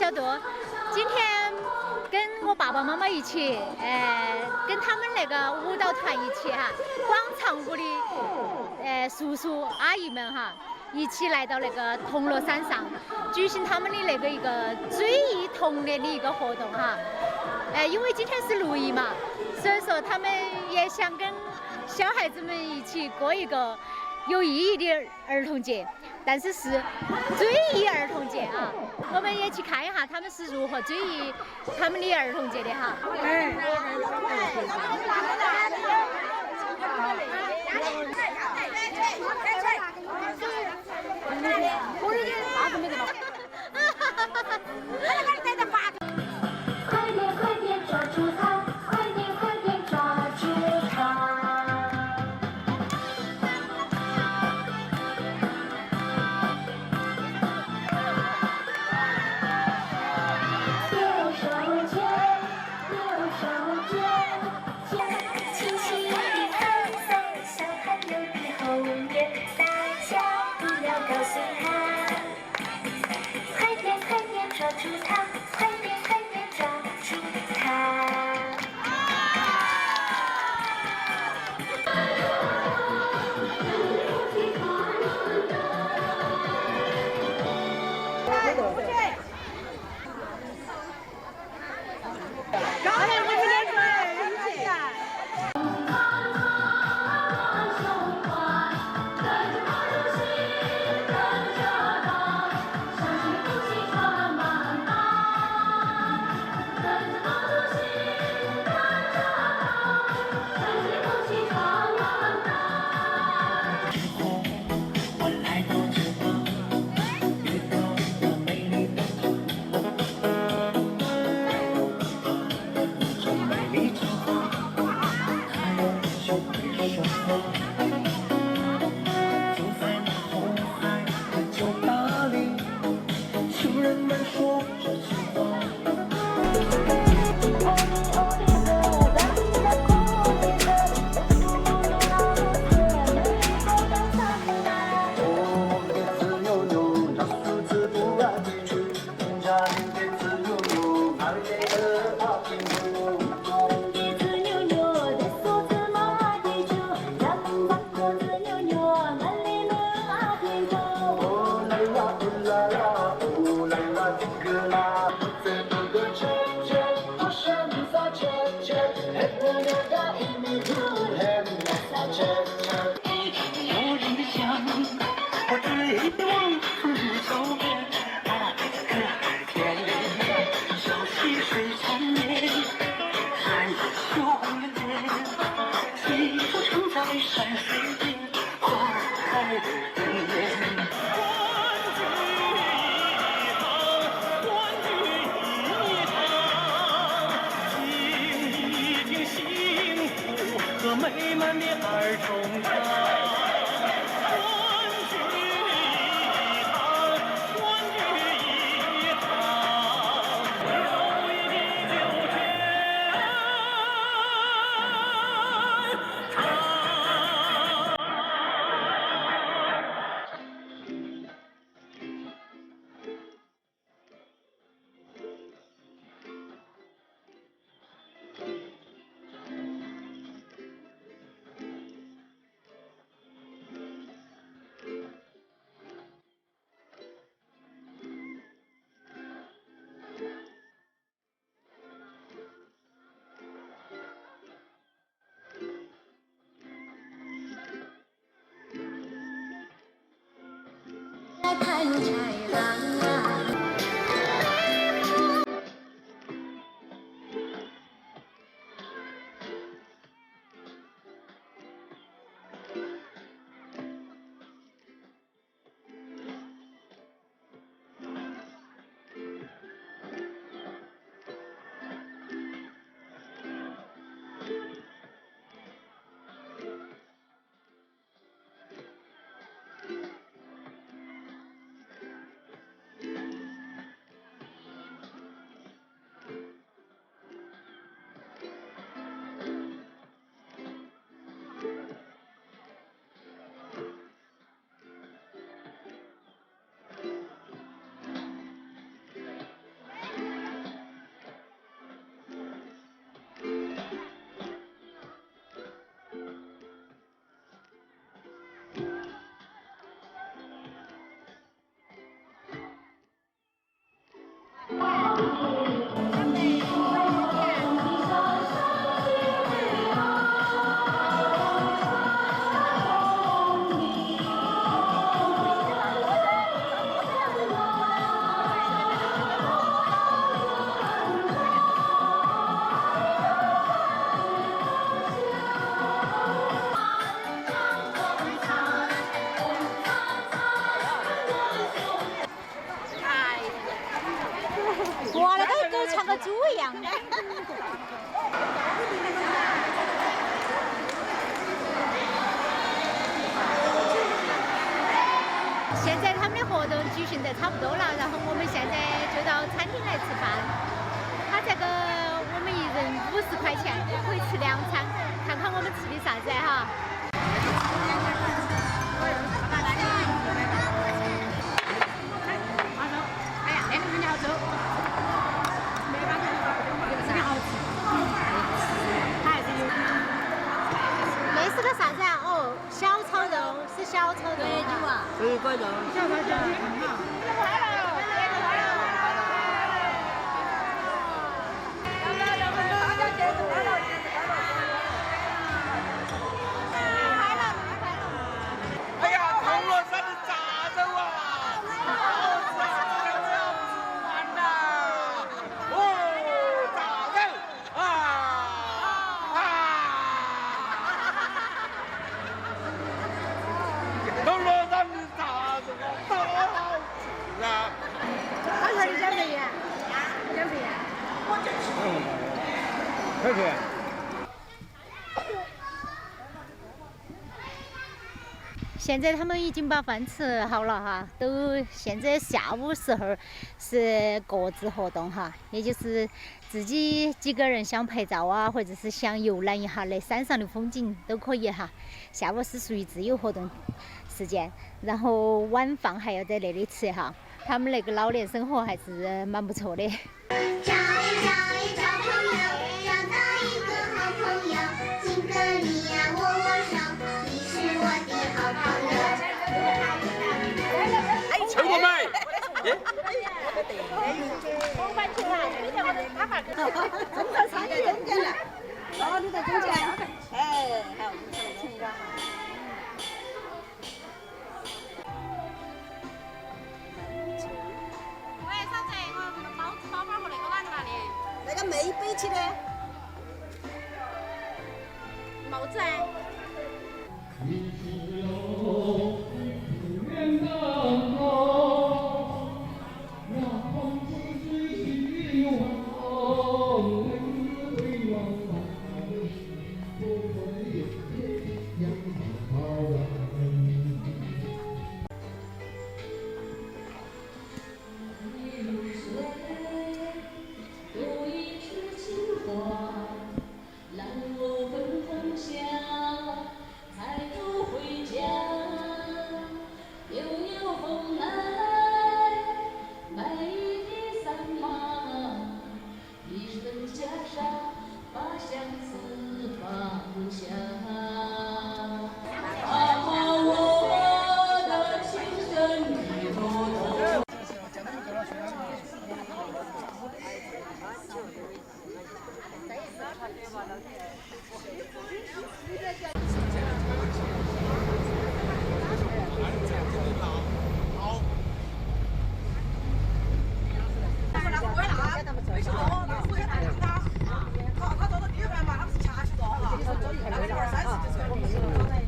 小杜，今天跟我爸爸妈妈一起，跟他们那个舞蹈团一起哈，广场舞的叔叔阿姨们哈，一起来到那个铜锣山上举行他们的那个一个追忆童年的一个活动哈。因为今天是6一嘛，所以说他们也想跟小孩子们一起过一个有意义的儿童节，但是追忆儿童节啊。我们也去看一下他们是如何追忆他们的儿童节的哈。快点快点抓住它，快点快点抓住它。右手牵，右手牵，轻轻地放松，小朋友的后面，大家不要告诉他，快点快点抓住它，快点快点抓住它。美满的儿童节。都像个猪一样。现在他们的活动举行得差不多了，然后我们现在就到餐厅来吃饭。他这个我们一人50块钱可以吃2餐，看看我们吃的啥子哈。哎呀，那个肯定好吃，没办法，这个好吃，它还是有。那是个啥子啊？哦，小炒肉是小炒肉啊。水果肉，小炒肉很好。哎呀，铜锣山的炸肉啊，好吃啊，我要吃完了。哦，炸肉铜锣山的炸肉啊，多好吃啊！他说你减肥呀？减肥呀？可以。现在他们已经把饭吃好了哈，都现在下午时候是各自活动哈，也就是自己几个人想拍照啊，或者是想游览一下那山上的风景都可以哈。下午是属于自由活动时间，然后晚饭还要在那里吃哈。他们那个老年生活还是蛮不错的。找一找一找朋友，找到一个好朋友，请跟你呀握握手，你是我的好朋友。成果没？哦，你在中间。哎，好，成果好。喂，嫂子，我包包和那个碗哪里？那个没背起的。帽子哎。